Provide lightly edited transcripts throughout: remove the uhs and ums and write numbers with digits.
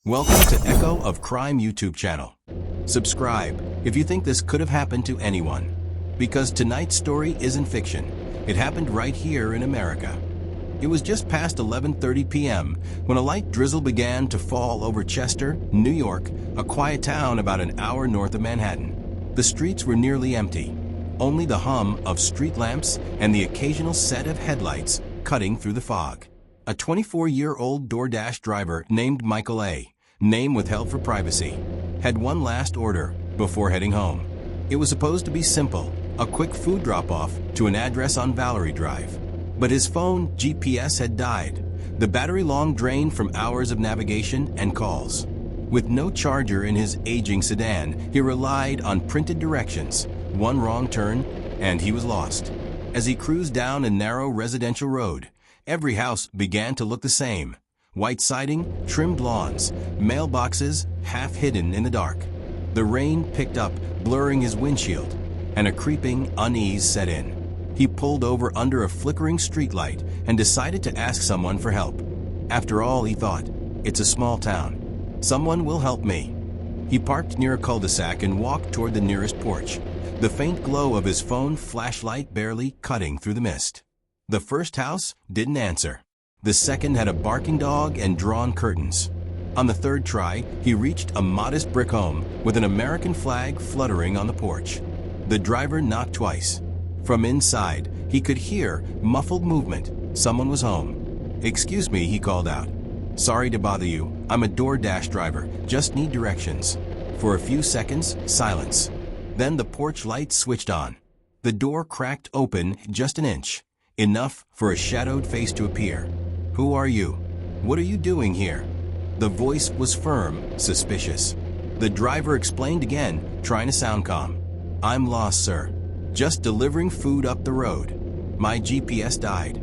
Welcome to Echo of Crime YouTube channel. Subscribe if you think this could have happened to anyone. Because tonight's story isn't fiction. It happened right here in America. It was just past 11:30 p.m. when a light drizzle began to fall over Chester, New York, a quiet town about an hour north of Manhattan. The streets were nearly empty. Only the hum of street lamps and the occasional set of headlights cutting through the fog. A 24-year-old DoorDash driver named Michael A., name withheld for privacy, had one last order before heading home. It was supposed to be simple, a quick food drop-off to an address on Valerie Drive. But his phone GPS had died, the battery long drained from hours of navigation and calls. With no charger in his aging sedan, he relied on printed directions. One wrong turn, and he was lost. As he cruised down a narrow residential road, every house began to look the same. White siding, trimmed lawns, mailboxes half hidden in the dark. The rain picked up, blurring his windshield, and a creeping unease set in. He pulled over under a flickering streetlight and decided to ask someone for help. After all, he thought, it's a small town. Someone will help me. He parked near a cul-de-sac and walked toward the nearest porch, the faint glow of his phone flashlight barely cutting through the mist. The first house didn't answer. The second had a barking dog and drawn curtains. On the third try, he reached a modest brick home with an American flag fluttering on the porch. The driver knocked twice. From inside, he could hear muffled movement. Someone was home. "Excuse me," he called out. "Sorry to bother you. I'm a DoorDash driver. Just need directions." For a few seconds, silence. Then the porch light switched on. The door cracked open just an inch, enough for a shadowed face to appear. "Who are you? What are you doing here?" The voice was firm, suspicious. The driver explained again, trying to sound calm. "I'm lost, sir. Just delivering food up the road. My GPS died."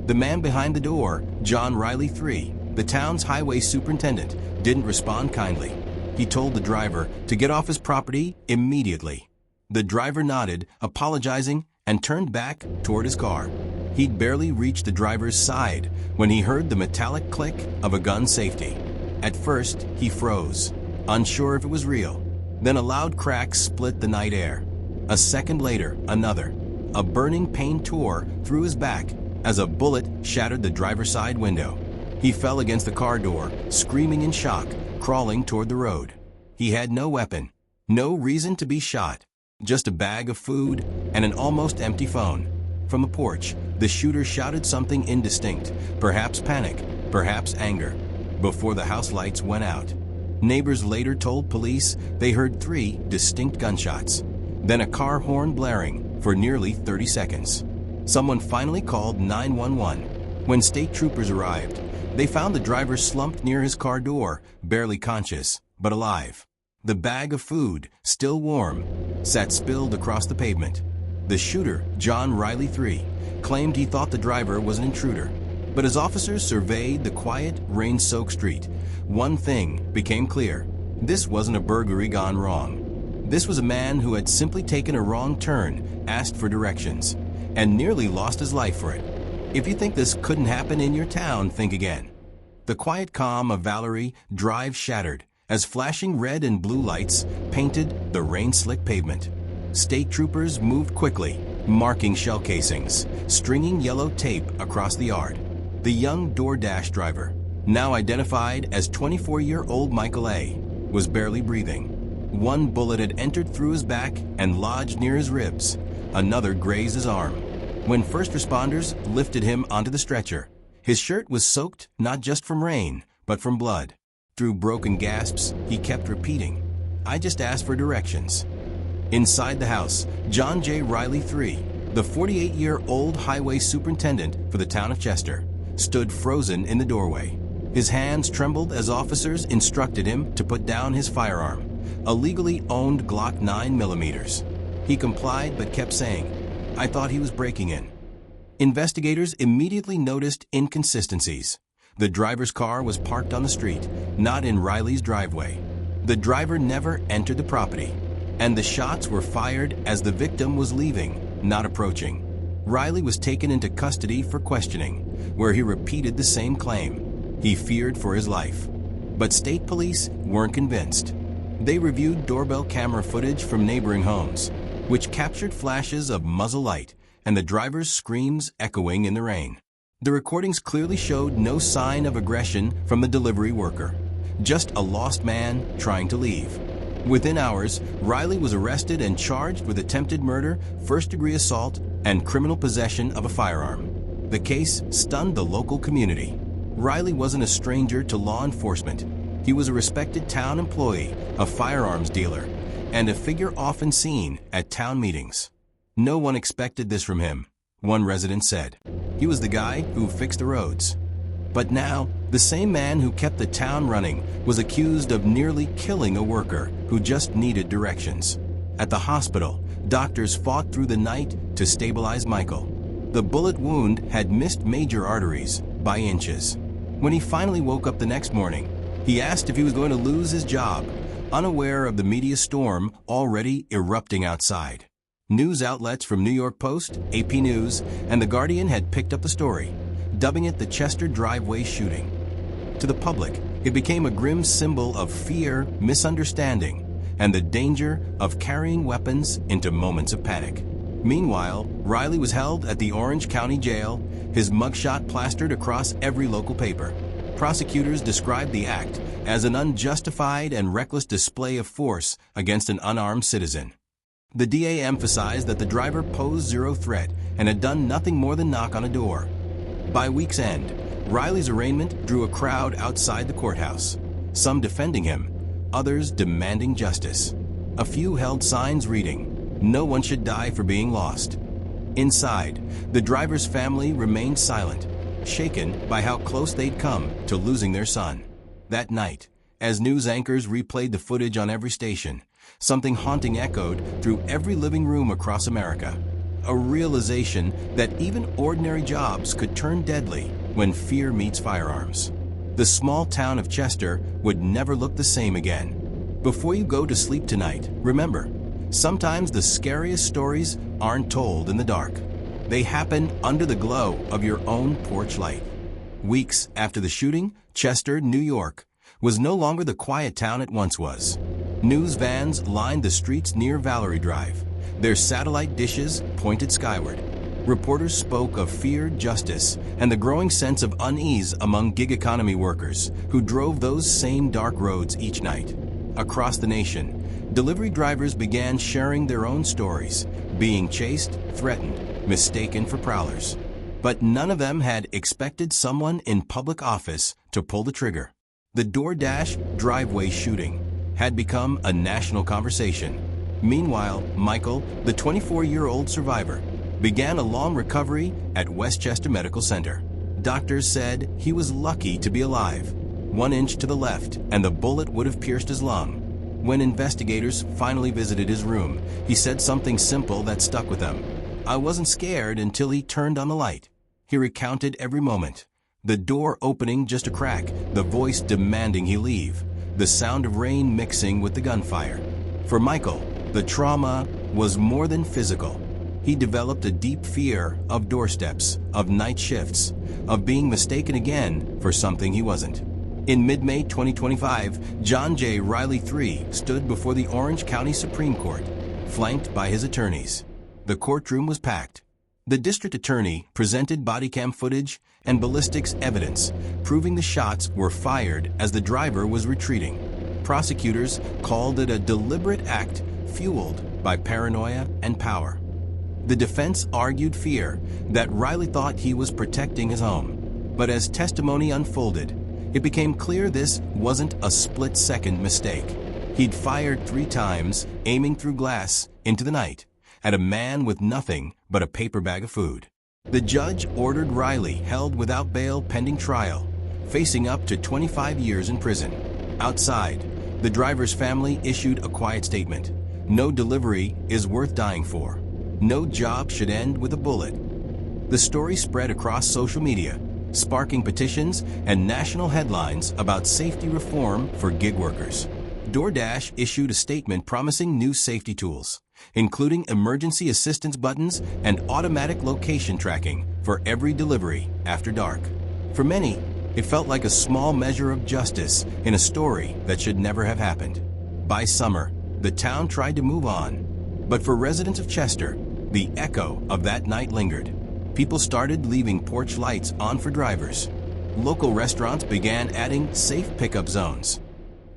The man behind the door, John Riley III, the town's highway superintendent, didn't respond kindly. He told the driver to get off his property immediately. The driver nodded, apologizing, and turned back toward his car. He'd barely reached the driver's side when he heard the metallic click of a gun safety. At first, he froze, unsure if it was real. Then a loud crack split the night air. A second later, another. A burning pain tore through his back as a bullet shattered the driver's side window. He fell against the car door, screaming in shock, crawling toward the road. He had no weapon, no reason to be shot, just a bag of food and an almost empty phone. From the porch, the shooter shouted something indistinct, perhaps panic, perhaps anger, before the house lights went out. Neighbors later told police they heard 3 distinct gunshots, then a car horn blaring for nearly 30 seconds. Someone finally called 911. When state troopers arrived, they found the driver slumped near his car door, barely conscious, but alive. The bag of food, still warm, sat spilled across the pavement. The shooter, John Riley III, claimed he thought the driver was an intruder. But as officers surveyed the quiet, rain-soaked street, one thing became clear. This wasn't a burglary gone wrong. This was a man who had simply taken a wrong turn, asked for directions, and nearly lost his life for it. If you think this couldn't happen in your town, think again. The quiet calm of Valerie Drive shattered as flashing red and blue lights painted the rain-slick pavement. State troopers moved quickly, marking shell casings, stringing yellow tape across the yard. The young DoorDash driver, now identified as 24-year-old Michael A., was barely breathing. One bullet had entered through his back and lodged near his ribs. Another grazed his arm. When first responders lifted him onto the stretcher, his shirt was soaked not just from rain, but from blood. Through broken gasps, he kept repeating, "I just asked for directions." Inside the house, John J. Riley III, the 48-year-old highway superintendent for the town of Chester, stood frozen in the doorway. His hands trembled as officers instructed him to put down his firearm, a legally owned Glock 9mm. He complied but kept saying, "I thought he was breaking in." Investigators immediately noticed inconsistencies. The driver's car was parked on the street, not in Riley's driveway. The driver never entered the property, and the shots were fired as the victim was leaving, not approaching. Riley was taken into custody for questioning, where he repeated the same claim. He feared for his life. But state police weren't convinced. They reviewed doorbell camera footage from neighboring homes, which captured flashes of muzzle light and the driver's screams echoing in the rain. The recordings clearly showed no sign of aggression from the delivery worker, just a lost man trying to leave. Within hours, Riley was arrested and charged with attempted murder, first-degree assault, and criminal possession of a firearm. The case stunned the local community. Riley wasn't a stranger to law enforcement. He was a respected town employee, a firearms dealer, and a figure often seen at town meetings. No one expected this from him, one resident said. He was the guy who fixed the roads. But now, the same man who kept the town running was accused of nearly killing a worker who just needed directions. At the hospital, doctors fought through the night to stabilize Michael. The bullet wound had missed major arteries by inches. When he finally woke up the next morning, he asked if he was going to lose his job, unaware of the media storm already erupting outside. News outlets from New York Post, AP News, and The Guardian had picked up the story, dubbing it the Chester driveway shooting. To the public, it became a grim symbol of fear, misunderstanding, and the danger of carrying weapons into moments of panic. Meanwhile, Riley was held at the Orange County Jail, his mugshot plastered across every local paper. Prosecutors described the act as an unjustified and reckless display of force against an unarmed citizen. The DA emphasized that the driver posed zero threat and had done nothing more than knock on a door. By week's end, Riley's arraignment drew a crowd outside the courthouse, some defending him, others demanding justice. A few held signs reading, "No one should die for being lost." Inside, the driver's family remained silent, shaken by how close they'd come to losing their son. That night, as news anchors replayed the footage on every station, something haunting echoed through every living room across America. A realization that even ordinary jobs could turn deadly when fear meets firearms. The small town of Chester would never look the same again. Before you go to sleep tonight, remember, sometimes the scariest stories aren't told in the dark. They happen under the glow of your own porch light. Weeks after the shooting, Chester, New York, was no longer the quiet town it once was. News vans lined the streets near Valerie Drive, their satellite dishes pointed skyward. Reporters spoke of fear, justice, and the growing sense of unease among gig economy workers who drove those same dark roads each night. Across the nation, delivery drivers began sharing their own stories, being chased, threatened, mistaken for prowlers. But none of them had expected someone in public office to pull the trigger. The DoorDash driveway shooting had become a national conversation. Meanwhile, Michael, the 24-year-old survivor, began a long recovery at Westchester Medical Center. Doctors said he was lucky to be alive. 1 inch to the left, and the bullet would have pierced his lung. When investigators finally visited his room, he said something simple that stuck with them. "I wasn't scared until he turned on the light." He recounted every moment. The door opening just a crack, the voice demanding he leave, the sound of rain mixing with the gunfire. For Michael, the trauma was more than physical. He developed a deep fear of doorsteps, of night shifts, of being mistaken again for something he wasn't. In mid-May 2025, John J. Riley III stood before the Orange County Supreme Court, flanked by his attorneys. The courtroom was packed. The district attorney presented body cam footage and ballistics evidence, proving the shots were fired as the driver was retreating. Prosecutors called it a deliberate act fueled by paranoia and power. The defense argued fear, that Riley thought he was protecting his home. But as testimony unfolded, it became clear this wasn't a split-second mistake. He'd fired 3 times, aiming through glass into the night, at a man with nothing but a paper bag of food. The judge ordered Riley held without bail pending trial, facing up to 25 years in prison. Outside, the driver's family issued a quiet statement. No delivery is worth dying for. No job should end with a bullet. The story spread across social media, sparking petitions and national headlines about safety reform for gig workers. DoorDash issued a statement promising new safety tools, including emergency assistance buttons and automatic location tracking for every delivery after dark. For many, It felt like a small measure of justice in a story that should never have happened. By summer, the town tried to move on. But for residents of Chester, the echo of that night lingered. People started leaving porch lights on for drivers. Local restaurants began adding safe pickup zones.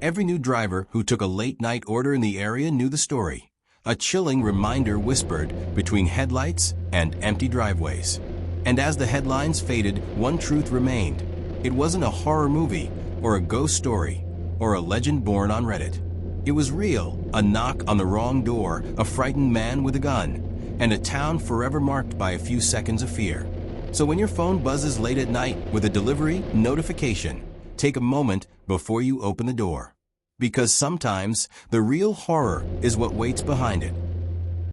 Every new driver who took a late-night order in the area knew the story. A chilling reminder whispered between headlights and empty driveways. And as the headlines faded, one truth remained. It wasn't a horror movie, or a ghost story, or a legend born on Reddit. It was real, a knock on the wrong door, a frightened man with a gun, and a town forever marked by a few seconds of fear. So when your phone buzzes late at night with a delivery notification, take a moment before you open the door. Because sometimes the real horror is what waits behind it.